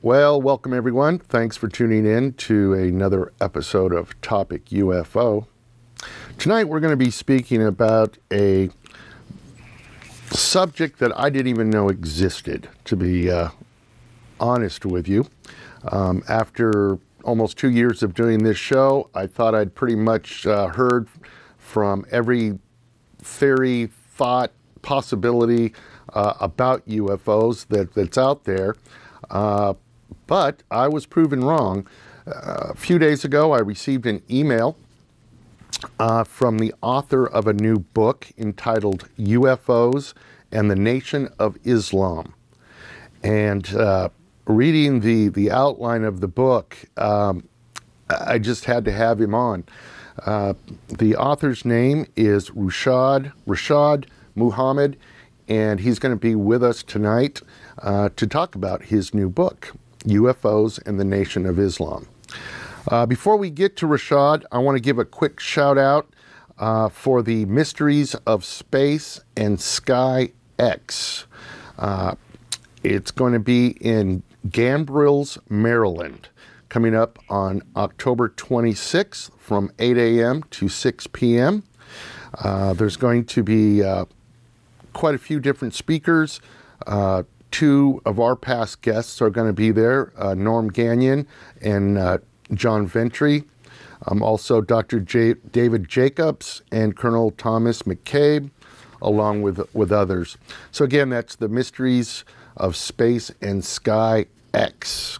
Well, welcome everyone. Thanks for tuning in to another episode of Topic UFO. Tonight we're going to be speaking about a subject that I didn't even know existed, to be honest with you. After almost 2 years of doing this show, I thought I'd pretty much heard from every theory, thought, possibility about UFOs that's out there. But I was proven wrong. A few days ago, I received an email from the author of a new book entitled UFOs and the Nation of Islam. And reading the outline of the book, I just had to have him on. The author's name is Rashad Muhammad, and he's going to be with us tonight to talk about his new book, UFOs and the Nation of Islam. Before we get to Rashad, I want to give a quick shout out for the Mysteries of Space and Sky X. It's going to be in Gambrills, Maryland, coming up on October 26th from 8 a.m. to 6 p.m. There's going to be quite a few different speakers. Two of our past guests are going to be there, Norm Gagnon and John Ventry. Also Dr. David Jacobs and Colonel Thomas McCabe, along with others. So again, that's the Mysteries of Space and Sky X,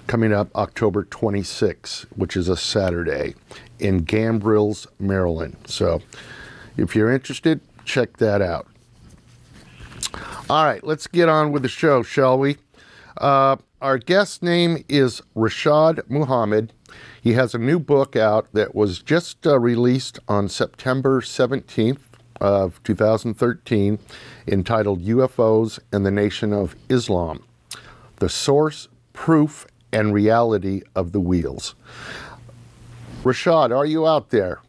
coming up October 26th, which is a Saturday, in Gambrills, Maryland. So if you're interested, check that out. All right, let's get on with the show, shall we? Our guest's name is Rashad Muhammad. He has a new book out that was just released on September 17th of 2013, entitled UFOs and the Nation of Islam: The Source, Proof, and Reality of the Wheels. Rashad, are you out there?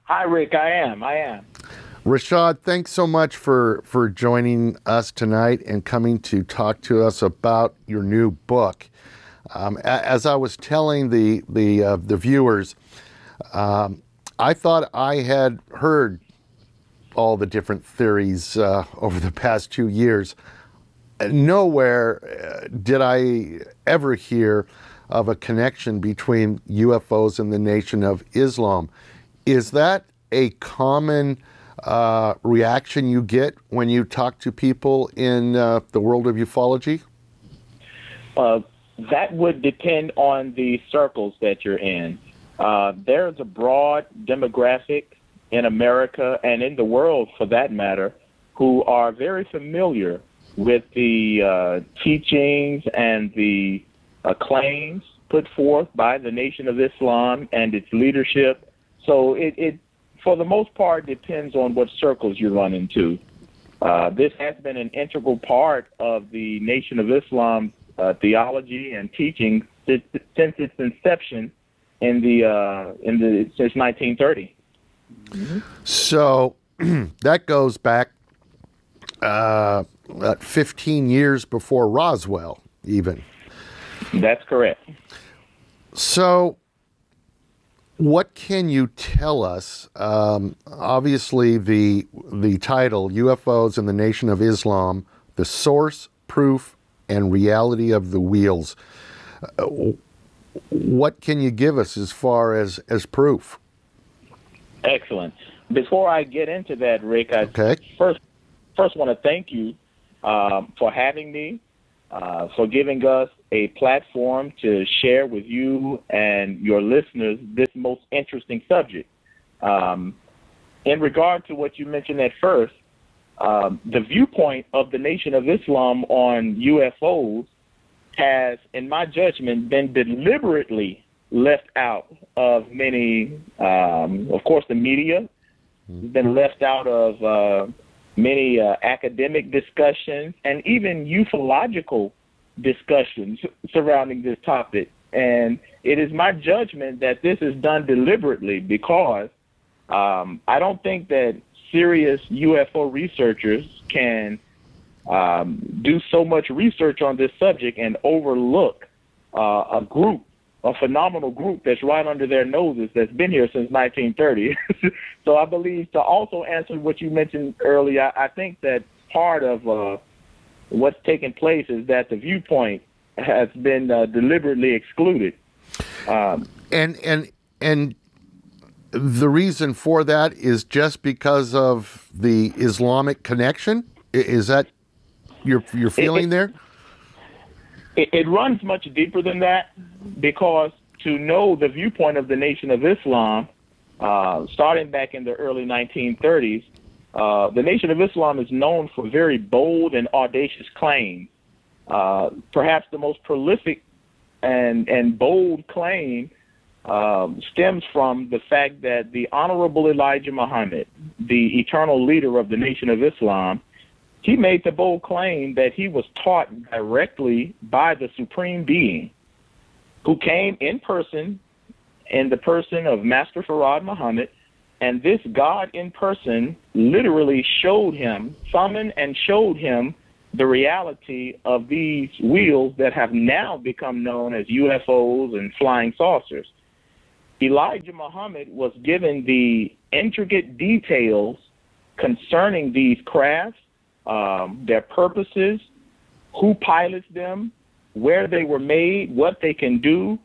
Hi, Rick. I am. Rashad, thanks so much for joining us tonight and coming to talk to us about your new book. As I was telling the viewers, I thought I had heard all the different theories over the past 2 years. Nowhere did I ever hear of a connection between UFOs and the Nation of Islam. Is that a common reaction you get when you talk to people in the world of ufology? That would depend on the circles that you're in. There's a broad demographic in America and in the world, for that matter, who are very familiar with the teachings and the claims put forth by the Nation of Islam and its leadership. So it for the most part, depends on what circles you run into. This has been an integral part of the Nation of Islam theology and teaching since its inception since 1930. Mm-hmm. So that goes back 15 years before Roswell, even. That's correct. So what can you tell us? Obviously, the title, UFOs and the Nation of Islam: The Source, Proof, and Reality of the Wheels. What can you give us as far as proof? Excellent. Before I get into that, Rick, I first want to thank you for having me, for giving us a platform to share with you and your listeners this most interesting subject. In regard to what you mentioned at first, the viewpoint of the Nation of Islam on UFOs has, in my judgment, been deliberately left out of many, of course, the media, been left out of many academic discussions and even ufological discussions surrounding this topic. And it is my judgment that this is done deliberately because I don't think that serious UFO researchers can do so much research on this subject and overlook a phenomenal group that's right under their noses that's been here since 1930. So I believe, to also answer what you mentioned earlier, I think that part of what's taken place is that the viewpoint has been deliberately excluded. And the reason for that is just because of the Islamic connection? Is that your feeling there? It runs much deeper than that, because to know the viewpoint of the Nation of Islam, starting back in the early 1930s, the Nation of Islam is known for very bold and audacious claims. Perhaps the most prolific and bold claim stems from the fact that the Honorable Elijah Muhammad, the eternal leader of the Nation of Islam, he made the bold claim that he was taught directly by the Supreme Being, who came in person in the person of Master Farad Muhammad, and this God in person literally summoned and showed him the reality of these wheels that have now become known as UFOs and flying saucers. Elijah Muhammad was given the intricate details concerning these crafts, their purposes, who pilots them, where they were made, what they can do,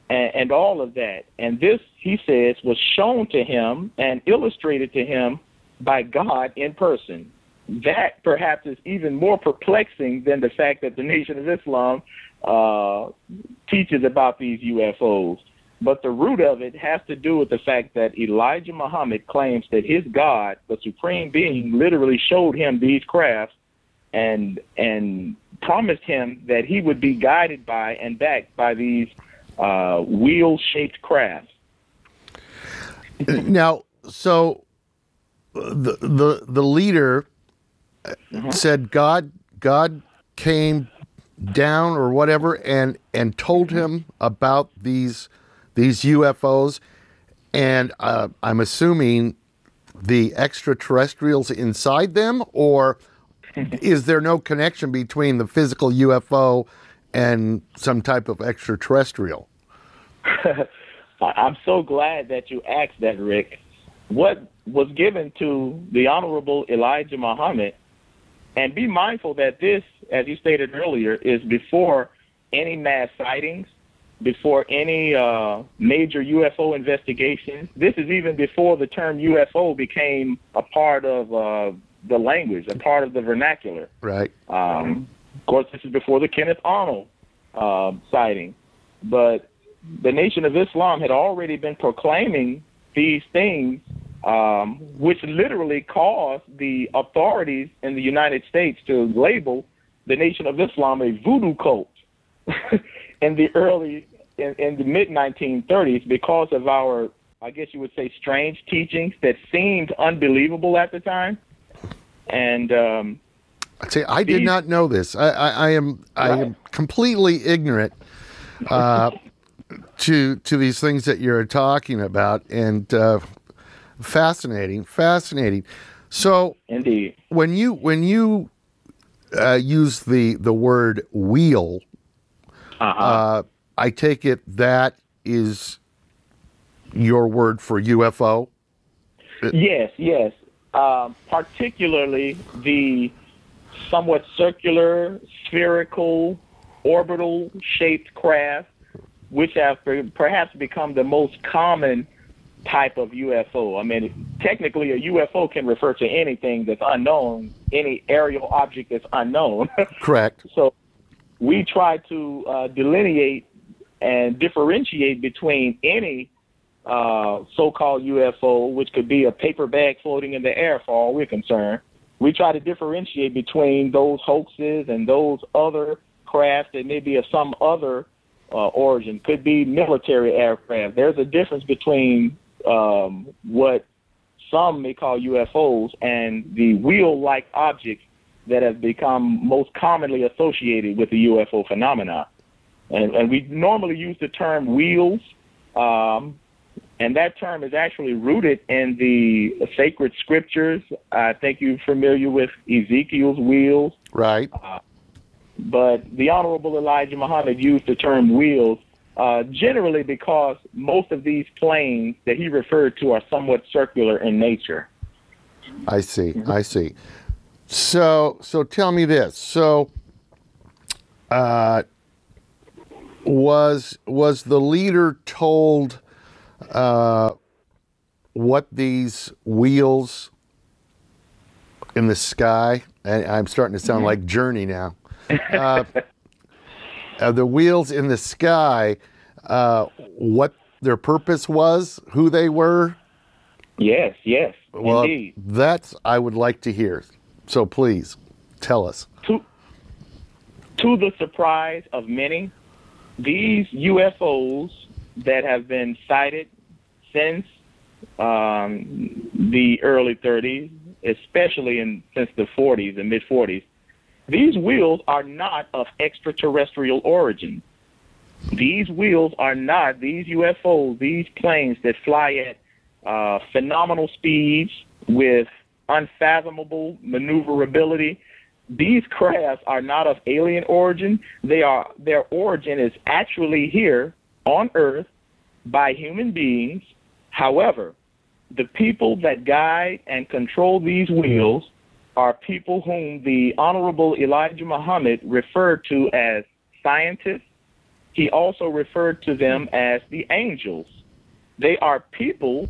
and all of that. And this, he says, was shown to him and illustrated to him by God in person. That perhaps is even more perplexing than the fact that the Nation of Islam teaches about these UFOs. But the root of it has to do with the fact that Elijah Muhammad claims that his God, the Supreme Being, literally showed him these crafts and promised him that he would be guided by and backed by these wheel-shaped crafts. Now, so the leader said God came down or whatever and told him about these UFOs, and I'm assuming the extraterrestrials inside them, or is there no connection between the physical UFO and some type of extraterrestrial? I'm so glad that you asked that, Rick. What was given to the Honorable Elijah Muhammad, and be mindful that this, as you stated earlier, is before any mass sightings, before any major UFO investigations. This is even before the term UFO became a part of the language, a part of the vernacular. Right. Of course, this is before the Kenneth Arnold sighting. But the Nation of Islam had already been proclaiming these things, which literally caused the authorities in the United States to label the Nation of Islam a voodoo cult in the mid-1930s, because of our, I guess you would say, strange teachings that seemed unbelievable at the time. And I'd say I did not know this. I am completely ignorant to these things that you're talking about, and fascinating. So, indeed, when you use the word wheel, I take it that is your word for UFO? Yes. Particularly the somewhat circular, spherical, orbital-shaped craft, which have perhaps become the most common type of UFO. I mean, technically, a UFO can refer to anything that's unknown, any aerial object that's unknown. Correct. So we try to delineate and differentiate between any so-called UFO, which could be a paper bag floating in the air for all we're concerned. We try to differentiate between those hoaxes and those other craft that may be of some other origin, could be military aircraft. There's a difference between what some may call UFOs and the wheel-like objects that have become most commonly associated with the UFO phenomena. And we normally use the term wheels, and that term is actually rooted in the sacred scriptures. I think you're familiar with Ezekiel's wheels. Right. But the Honorable Elijah Muhammad used the term wheels generally because most of these planes that he referred to are somewhat circular in nature. I see. I see. So tell me this. So, was the leader told what these wheels in the sky? And I'm starting to sound like Journey now. The wheels in the sky, what their purpose was, who they were? Yes, well, indeed. That's I would like to hear. So please, tell us. To the surprise of many, these UFOs that have been sighted since the early 30s, especially since the 40s and mid-40s, these wheels are not of extraterrestrial origin. These wheels are not, these UFOs, these planes that fly at phenomenal speeds with unfathomable maneuverability, these crafts are not of alien origin. Their origin is actually here on Earth by human beings. However, the people that guide and control these wheels are people whom the Honorable Elijah Muhammad referred to as scientists. He also referred to them as the angels. They are people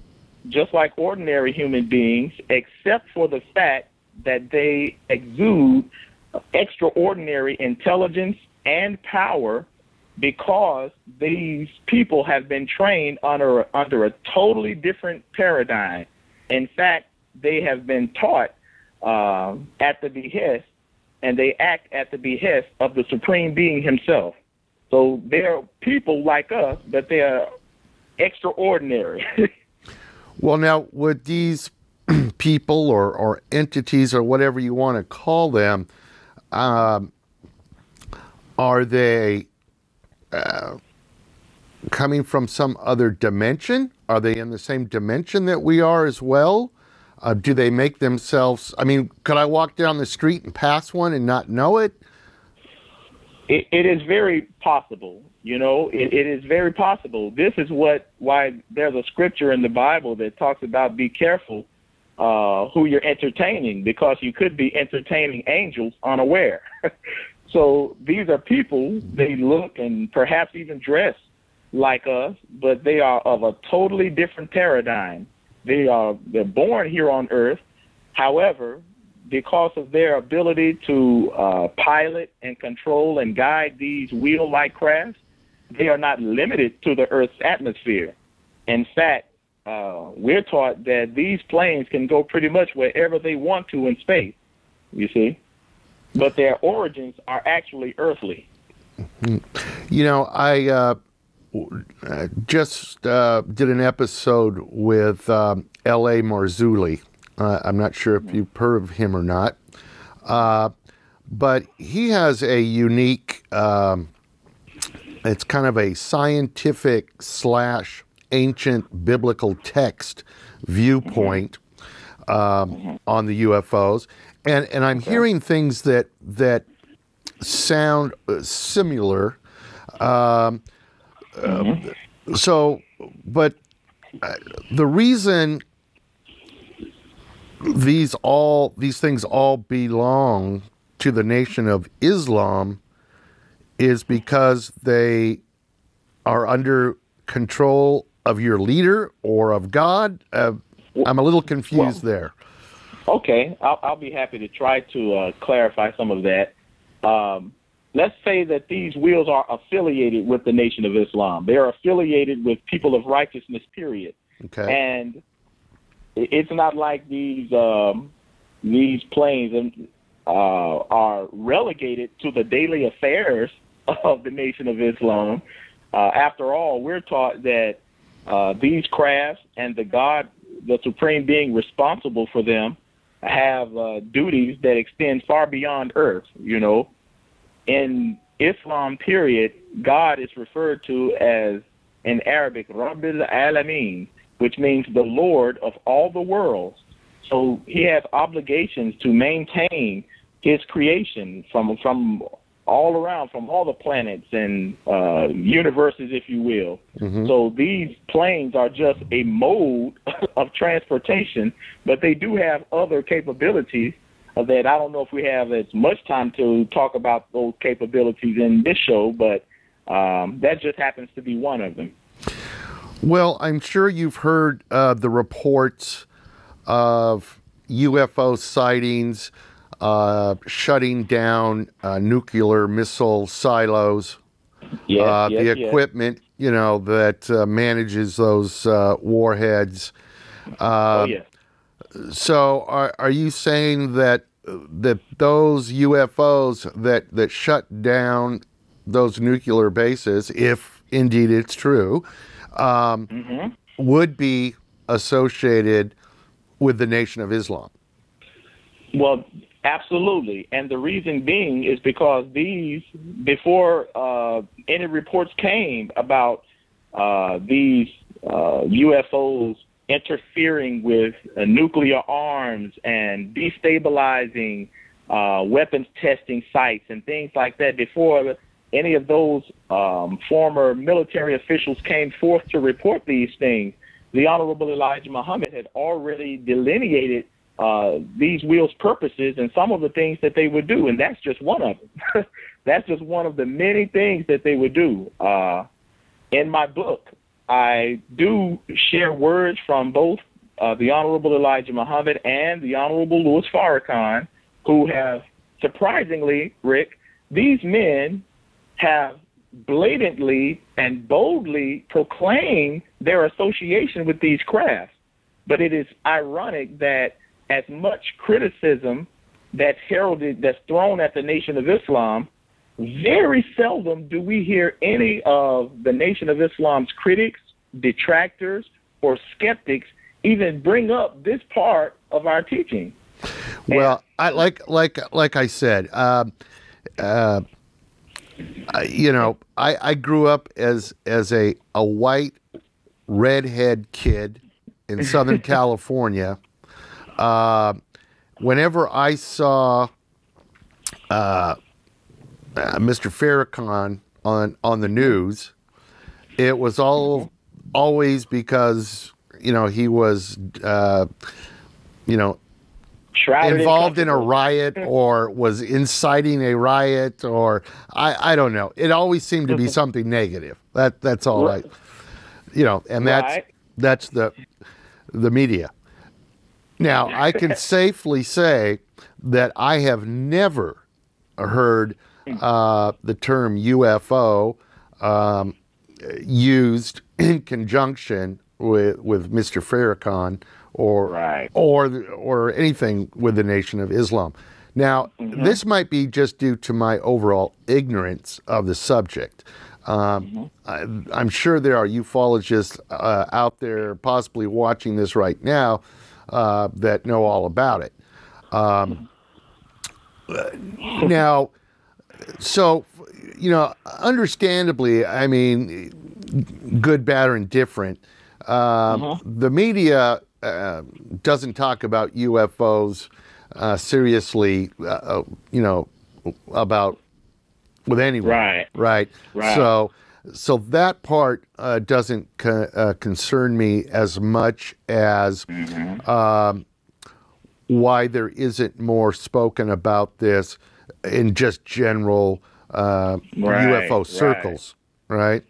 just like ordinary human beings, except for the fact that they exude extraordinary intelligence and power because these people have been trained under a totally different paradigm. In fact, they have been taught at the behest, and they act at the behest of the Supreme Being himself. So they're people like us, but they're extraordinary. Well, now, would these people or entities or whatever you want to call them, are they coming from some other dimension? Are they in the same dimension that we are as well? Do they make themselves, I mean, could I walk down the street and pass one and not know it? It is very possible. You know, it is very possible. This is why there's a scripture in the Bible that talks about be careful who you're entertaining, because you could be entertaining angels unaware. So these are people, they look and perhaps even dress like us, but they are of a totally different paradigm. They're born here on Earth. However, because of their ability to pilot and control and guide these wheel-like crafts, they are not limited to the Earth's atmosphere. In fact, we're taught that these planes can go pretty much wherever they want to in space, you see. But their origins are actually earthly. You know, I just did an episode with L.A. Marzulli. I'm not sure if you've heard of him or not. But he has a unique, it's kind of a scientific / ancient biblical text viewpoint on the UFOs. And I'm hearing things that sound similar. So, but the reason these things all belong to the Nation of Islam is because they are under control of your leader or of God. I'm a little confused there. Okay, I'll be happy to try to clarify some of that. Let's say that these wheels are affiliated with the Nation of Islam. They are affiliated with people of righteousness, period. Okay. And it's not like these planes are relegated to the daily affairs of the Nation of Islam. After all, we're taught that these crafts and the Supreme Being responsible for them, have duties that extend far beyond Earth. You know, in Islam, period, God is referred to as, in Arabic, Rabbil Alameen, which means the Lord of all the worlds. So he has obligations to maintain his creation from all around, from all the planets and universes, if you will. So these planes are just a mode of transportation, but they do have other capabilities that I don't know if we have as much time to talk about those capabilities in this show, but that just happens to be one of them. Well, I'm sure you've heard the reports of UFO sightings, shutting down nuclear missile silos, the equipment, that manages those warheads. So are you saying that those UFOs that shut down those nuclear bases, if indeed it's true, would be associated with the Nation of Islam? Well, absolutely. And the reason being is because before any reports came about these UFOs interfering with nuclear arms and destabilizing weapons testing sites and things like that, before any of those former military officials came forth to report these things, the Honorable Elijah Muhammad had already delineated these wheels' purposes and some of the things that they would do, and that's just one of them. That's just one of the many things that they would do. In my book, I do share words from both the Honorable Elijah Muhammad and the Honorable Louis Farrakhan, who have, surprisingly, Rick, these men have blatantly and boldly proclaimed their association with these crafts. But it is ironic that as much criticism that's thrown at the Nation of Islam, very seldom do we hear any of the Nation of Islam's critics, detractors, or skeptics even bring up this part of our teaching. Well, like I said, I grew up as a white redhead kid in Southern California. Whenever I saw Mr. Farrakhan on the news, it was always because he was involved in a riot or was inciting a riot, or I don't know. It always seemed to be something negative. That's all right. And that's the media. Now, I can safely say that I have never heard the term UFO used in conjunction with Mr. Farrakhan or anything with the Nation of Islam. Now, this might be just due to my overall ignorance of the subject. I'm sure there are ufologists out there possibly watching this right now that know all about it. Now, so, understandably, I mean, good, bad, or indifferent, the media doesn't talk about UFOs seriously, about with anyone. Right. So that part doesn't concern me as much as why there isn't more spoken about this in just general UFO circles. Right.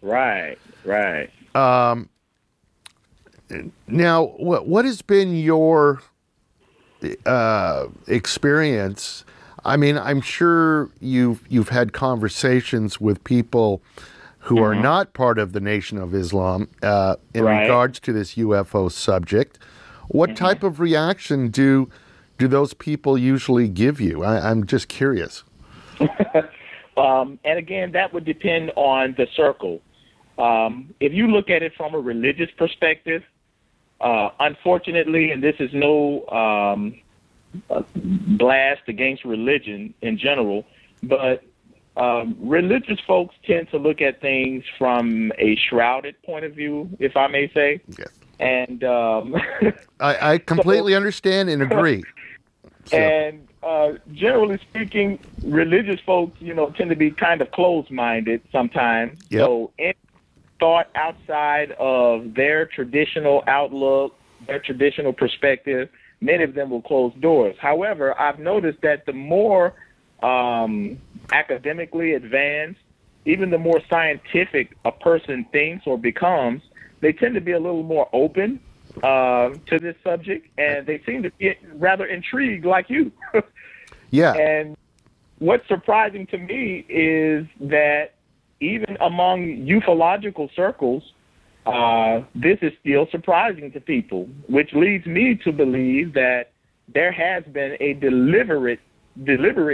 Now, what has been your experience? I mean, I'm sure you've had conversations with people who are not part of the Nation of Islam in regards to this UFO subject. What type of reaction do those people usually give you? I'm just curious. And again, that would depend on the circle. If you look at it from a religious perspective, unfortunately, and this is no blast against religion in general, but religious folks tend to look at things from a shrouded point of view, if I may say. Yes. And I completely understand and agree. So. And generally speaking, religious folks, tend to be kind of closed-minded sometimes. Yep. So any thought outside of their traditional outlook, their traditional perspective, many of them will close doors. However, I've noticed that the more academically advanced, even the more scientific a person thinks or becomes, they tend to be a little more open to this subject, and they seem to be rather intrigued like you. Yeah. And what's surprising to me is that even among ufological circles, this is still surprising to people, which leads me to believe that there has been a deliberate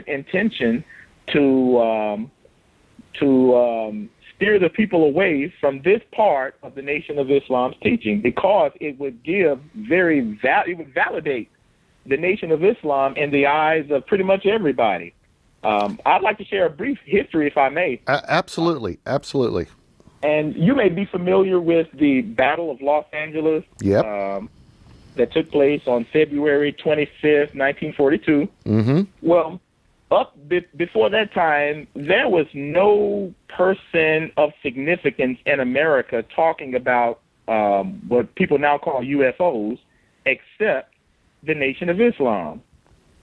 intention to steer the people away from this part of the Nation of Islam's teaching, because it would validate the Nation of Islam in the eyes of pretty much everybody. I'd like to share a brief history, if I may. Absolutely. And you may be familiar with the Battle of Los Angeles. Yep. That took place on February 25th, 1942. Mm-hmm. Well, before that time, there was no person of significance in America talking about what people now call UFOs, except the Nation of Islam.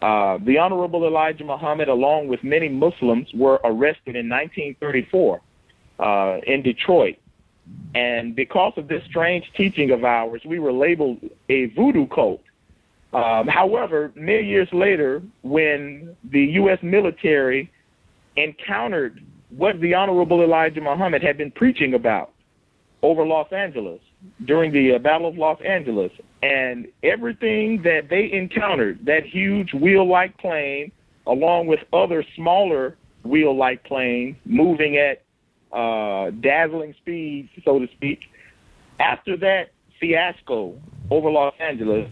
The Honorable Elijah Muhammad, along with many Muslims, were arrested in 1934 in Detroit. And because of this strange teaching of ours, we were labeled a voodoo cult. However, many years later, when the U.S. military encountered what the Honorable Elijah Muhammad had been preaching about over Los Angeles during the Battle of Los Angeles, and everything that they encountered, that huge wheel-like plane, along with other smaller wheel-like planes moving at dazzling speed, so to speak, after that fiasco over Los Angeles,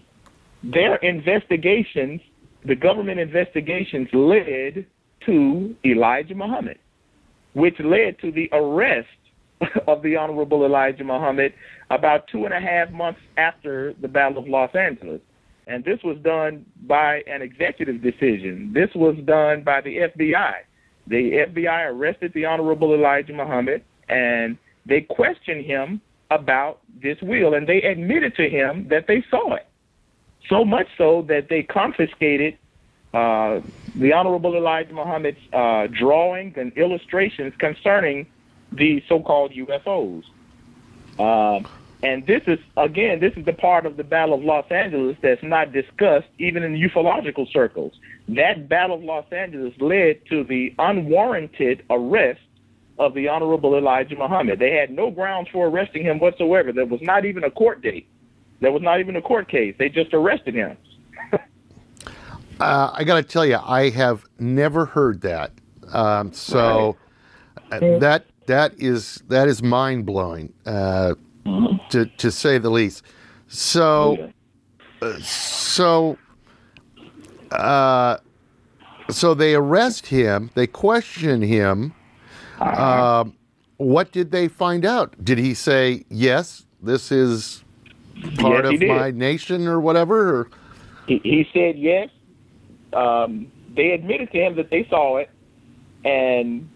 their investigations, the government investigations, led to Elijah Muhammad, which led to the arrest of the Honorable Elijah Muhammad about 2.5 months after the Battle of Los Angeles. And this was done by an executive decision. This was done by the FBI. The FBI arrested the Honorable Elijah Muhammad, and they questioned him about this wheel, and they admitted to him that they saw it. So much so that they confiscated the Honorable Elijah Muhammad's drawings and illustrations concerning the so-called UFOs. And this is the part of the Battle of Los Angeles that's not discussed even in ufological circles. That Battle of Los Angeles led to the unwarranted arrest of the Honorable Elijah Muhammad. They had no grounds for arresting him whatsoever. There was not even a court date. There was not even a court case. They just arrested him. I got to tell you, I have never heard that. Right. That is mind blowing, to say the least. So they arrest him. They question him. What did they find out? Did he say, yes, this is part of my nation or whatever? Or? He said yes. They admitted to him that they saw it, and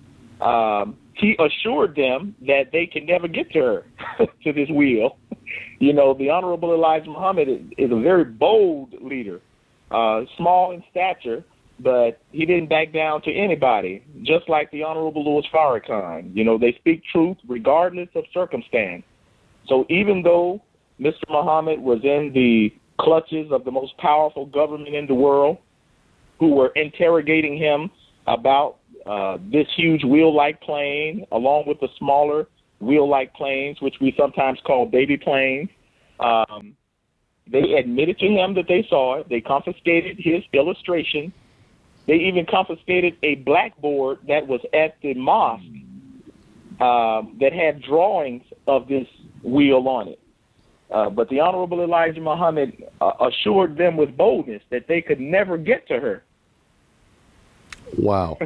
he assured them that they can never get to her, to this wheel. The Honorable Elijah Muhammad is a very bold leader, small in stature, but he didn't back down to anybody, just like the Honorable Louis Farrakhan. They speak truth regardless of circumstance. So even though Mr. Muhammad was in the clutches of the most powerful government in the world, who were interrogating him about this huge wheel-like plane, along with the smaller wheel-like planes, which we sometimes call baby planes, they admitted to him that they saw it. They confiscated his illustration. They even confiscated a blackboard that was at the mosque that had drawings of this wheel on it. But the Honorable Elijah Muhammad assured them with boldness that they could never get to her. Wow.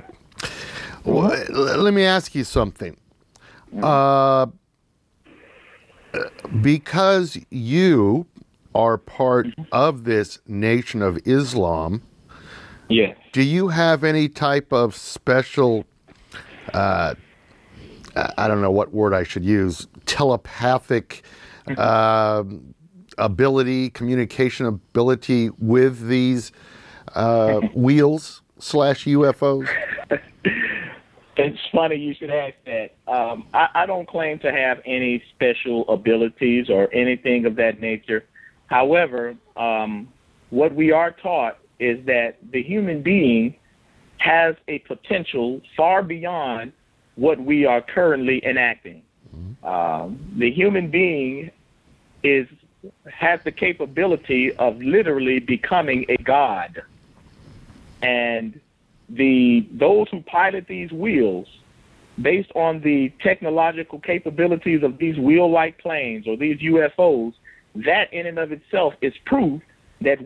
Well, let me ask you something. Because you are part of this Nation of Islam, Yes. Do you have any type of special, I don't know what word I should use, telepathic ability, communication ability with these wheels / UFOs? It's funny you should ask that. I don't claim to have any special abilities or anything of that nature. However, what we are taught is that the human being has a potential far beyond what we are currently enacting. The human being has the capability of literally becoming a god. And those who pilot these wheels, based on the technological capabilities of these wheel-like planes or these UFOs, that in and of itself is proof that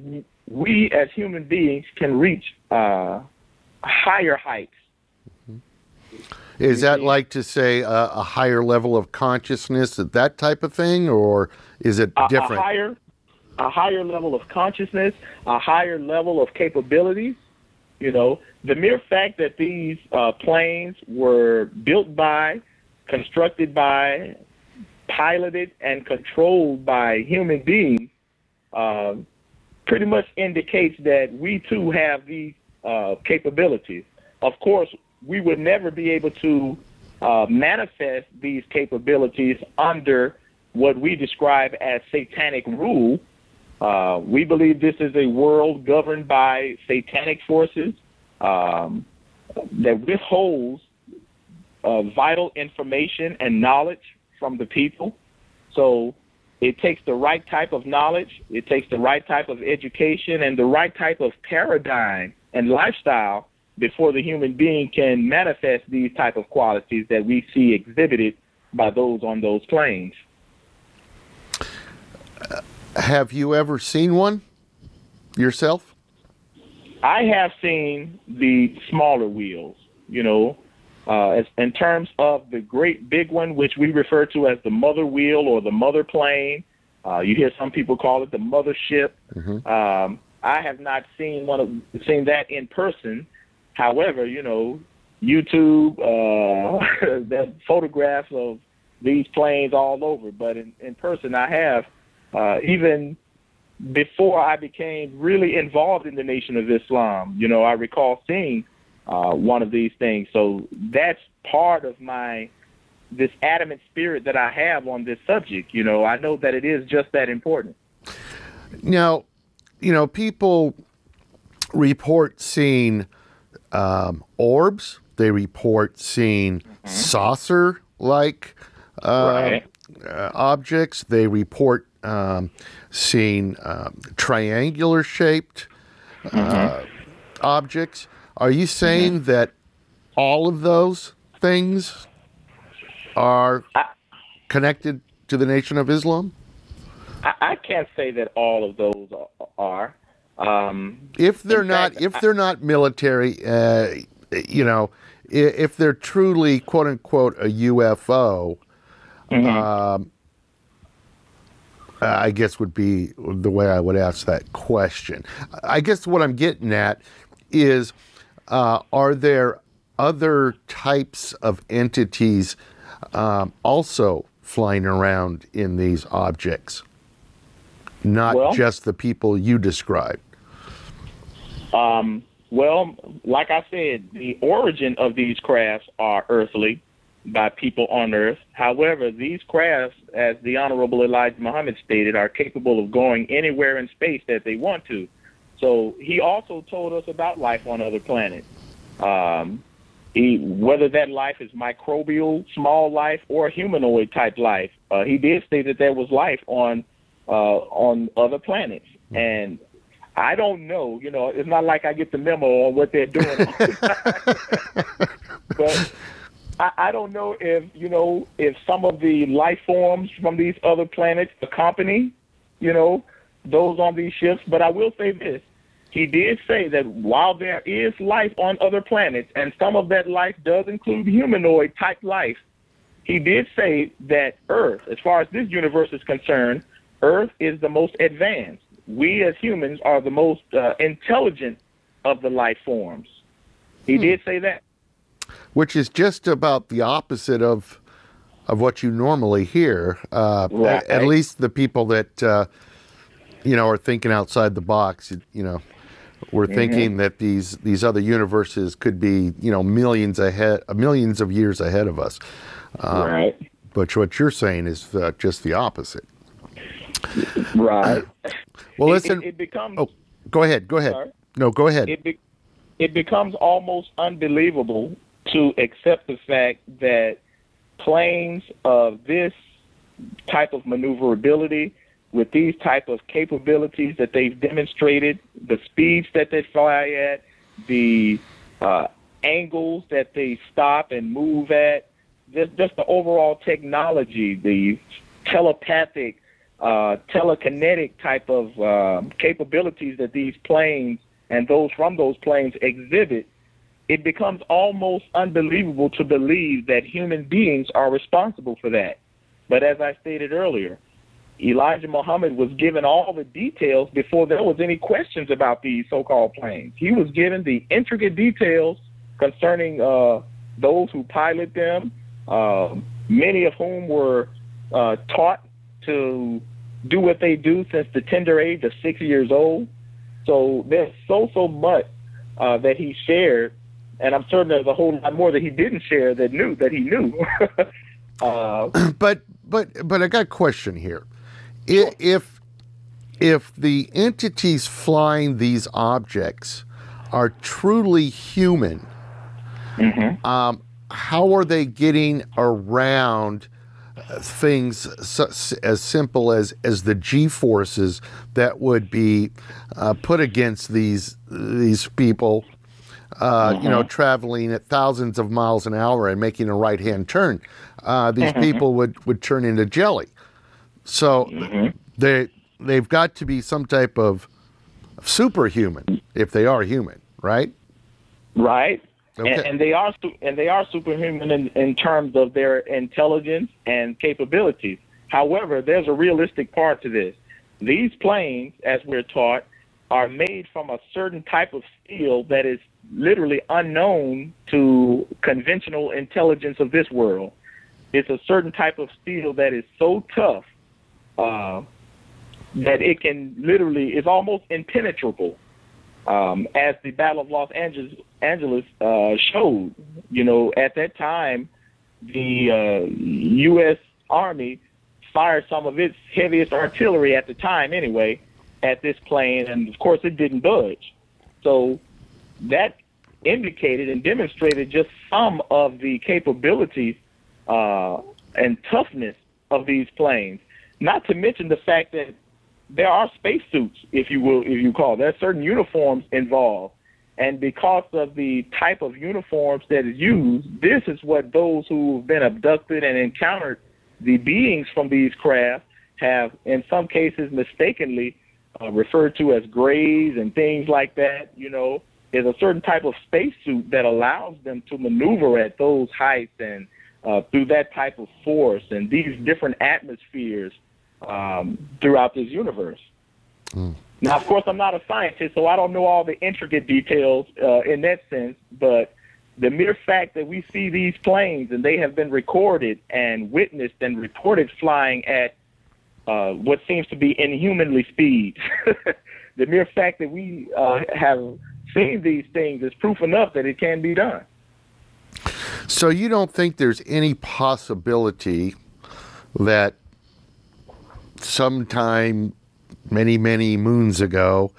we as human beings can reach higher heights. Is that like to say a higher level of consciousness, that type of thing, or is it different? A higher level of consciousness, a higher level of capabilities. You know, the mere fact that these planes were built by, constructed by, piloted, and controlled by human beings pretty much indicates that we too have these capabilities. Of course, we would never be able to manifest these capabilities under what we describe as satanic rule. We believe this is a world governed by satanic forces that withholds vital information and knowledge from the people. So it takes the right type of knowledge, it takes the right type of education, and the right type of paradigm and lifestyle before the human being can manifest these type of qualities that we see exhibited by those on those planes. Have you ever seen one yourself? I have seen the smaller wheels, you know, in terms of the great big one, which we refer to as the mother wheel or the mother plane. You hear some people call it the mothership. Mm-hmm. I have not seen seen that in person. However, you know, YouTube, there's photographs of these planes all over. But in person, I have. Even before I became really involved in the Nation of Islam, you know, I recall seeing one of these things. So that's part of this adamant spirit that I have on this subject. You know, I know that it is just that important. Now, you know, people report seeing orbs. They report seeing saucer-like objects. They report seeing triangular-shaped objects. Are you saying that all of those things are connected to the Nation of Islam? I can't say that all of those are. If they're not military, you know, if they're truly "quote unquote" a UFO, I guess would be the way I would ask that question. I guess what I'm getting at is, are there other types of entities also flying around in these objects? Not just the people you described. Well, like I said, the origin of these crafts are earthly, by people on Earth. However, these crafts, as the Honorable Elijah Muhammad stated, are capable of going anywhere in space that they want to. So he also told us about life on other planets. Whether that life is microbial, small life, or humanoid type life, he did say that there was life on other planets. And I don't know, you know, it's not like I get the memo on what they're doing. But I don't know if some of the life forms from these other planets accompany, you know, those on these ships. But I will say this. He did say that while there is life on other planets, and some of that life does include humanoid type life, he did say that Earth, as far as this universe is concerned, Earth is the most advanced. We as humans are the most intelligent of the life forms. He did say that. Which is just about the opposite of what you normally hear. Right. At least the people that are thinking outside the box. We're thinking that these other universes could be millions of years ahead of us. Right. But what you're saying is just the opposite. Right. Well, listen. It becomes. Oh, go ahead. Sorry. No, go ahead. It becomes almost unbelievable to accept the fact that planes of this type of maneuverability, with these type of capabilities that they've demonstrated, the speeds that they fly at, the angles that they stop and move at, just the overall technology, the telepathic, telekinetic type of capabilities that these planes and those from those planes exhibit, it becomes almost unbelievable to believe that human beings are responsible for that. But as I stated earlier, Elijah Muhammad was given all the details before there was any questions about these so-called planes. He was given the intricate details concerning those who pilot them, many of whom were taught to do what they do since the tender age of 6 years old. So there's so much that he shared, and I'm certain there's a whole lot more that he didn't share that he knew. But I got a question here. Sure. If the entities flying these objects are truly human, how are they getting around things as simple as the G-forces that would be put against these people, traveling at thousands of miles an hour and making a right-hand turn? These people would turn into jelly. So they've got to be some type of superhuman if they are human, right? Right. Okay. And they are superhuman in terms of their intelligence and capabilities. However, there's a realistic part to this. These planes, as we're taught, are made from a certain type of steel that is literally unknown to conventional intelligence of this world. It's a certain type of steel that is so tough that it can literally is almost impenetrable. As the Battle of Los Angeles showed, at that time, the U.S. Army fired some of its heaviest artillery at the time anyway at this plane, and of course it didn't budge. So that indicated and demonstrated just some of the capabilities and toughness of these planes, not to mention the fact that there are spacesuits, if you call. There are certain uniforms involved. And because of the type of uniforms that is used, this is what those who have been abducted and encountered the beings from these craft have, in some cases, mistakenly referred to as grays and things like that. There's a certain type of spacesuit that allows them to maneuver at those heights and through that type of force and these different atmospheres throughout this universe. Now, of course, I'm not a scientist, so I don't know all the intricate details in that sense, but the mere fact that we see these planes and they have been recorded and witnessed and reported flying at what seems to be inhumanly speed, the mere fact that we have seen these things is proof enough that it can be done. So you don't think there's any possibility that sometime many moons ago,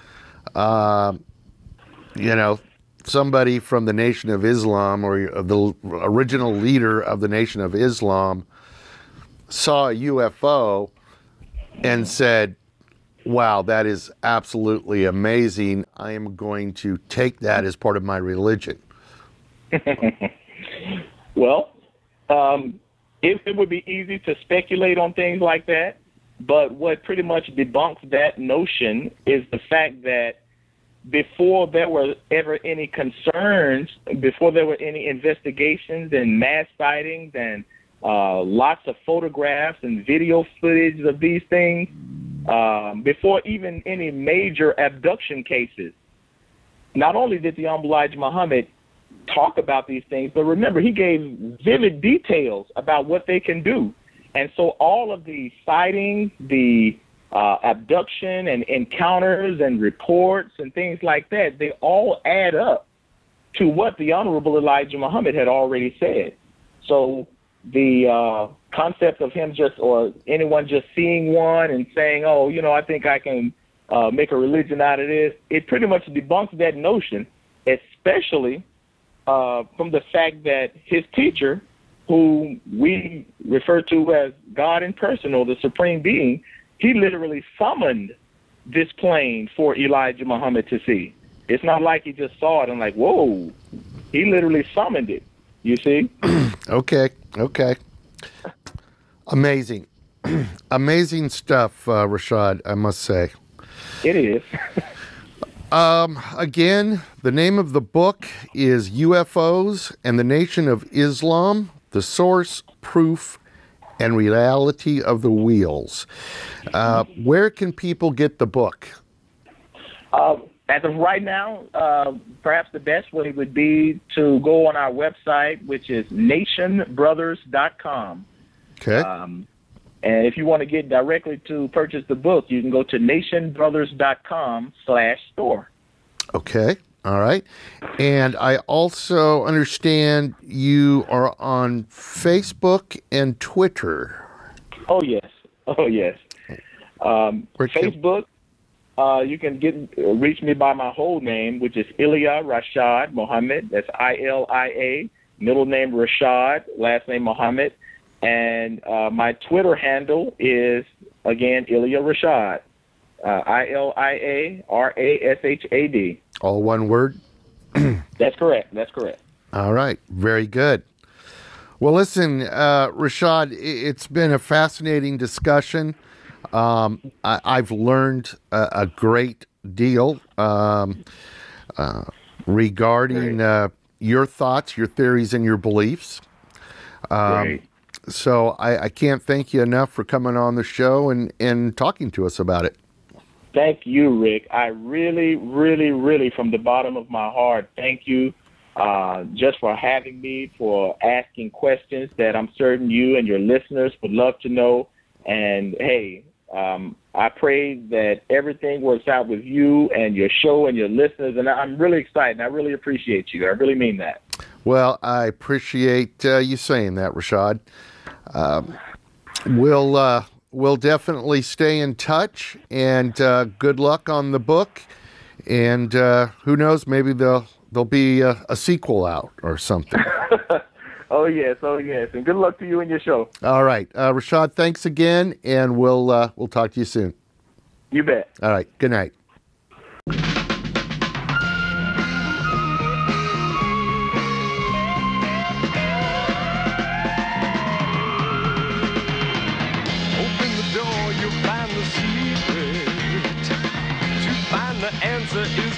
somebody from the Nation of Islam or the original leader of the Nation of Islam saw a UFO and said, wow, that is absolutely amazing. I am going to take that as part of my religion? Well, it would be easy to speculate on things like that. But what pretty much debunks that notion is the fact that before there were ever any concerns, before there were any investigations and mass sightings and lots of photographs and video footage of these things, before even any major abduction cases, not only did the Honorable Elijah Muhammad talk about these things, but remember, he gave vivid details about what they can do. And so all of the sightings, the abduction and encounters and reports and things like that, they all add up to what the Honorable Elijah Muhammad had already said. So the concept of him or anyone just seeing one and saying, oh, I think I can make a religion out of this, it pretty much debunks that notion, especially from the fact that his teacher, who we refer to as God in person or the Supreme Being, he literally summoned this plane for Elijah Muhammad to see. It's not like he just saw it and like, whoa. He literally summoned it, you see? Okay. Amazing. Amazing stuff, Rashad, I must say. It is. Again, the name of the book is UFOs and the Nation of Islam, the Source, Proof, and Reality of the Wheels. Where can people get the book? As of right now, perhaps the best way would be to go on our website, which is nationbrothers.com. Okay. And if you want to get directly to purchase the book, you can go to nationbrothers.com/store. Okay. All right. And I also understand you are on Facebook and Twitter. Oh, yes. Facebook, you can reach me by my whole name, which is Ilia Rashad Muhammad. That's Ilia, middle name Rashad, last name Muhammad. And my Twitter handle is, again, Ilia Rashad, ILIARASHAD. All one word? That's correct. All right. Very good. Well, listen, Rashad, it's been a fascinating discussion. I've learned a great deal regarding your thoughts, your theories, and your beliefs. So I can't thank you enough for coming on the show and talking to us about it. Thank you, Rick. I really, really, really, from the bottom of my heart, thank you just for having me, for asking questions that I'm certain you and your listeners would love to know. And, hey, I pray that everything works out with you and your show and your listeners. And I'm really excited. I really appreciate you. I really mean that. Well, I appreciate you saying that, Rashad. We'll definitely stay in touch, and good luck on the book. And who knows, maybe there'll be a sequel out or something. Oh yes. And good luck to you and your show. All right, Rashad, thanks again, and we'll talk to you soon. You bet. All right. Good night. The answer is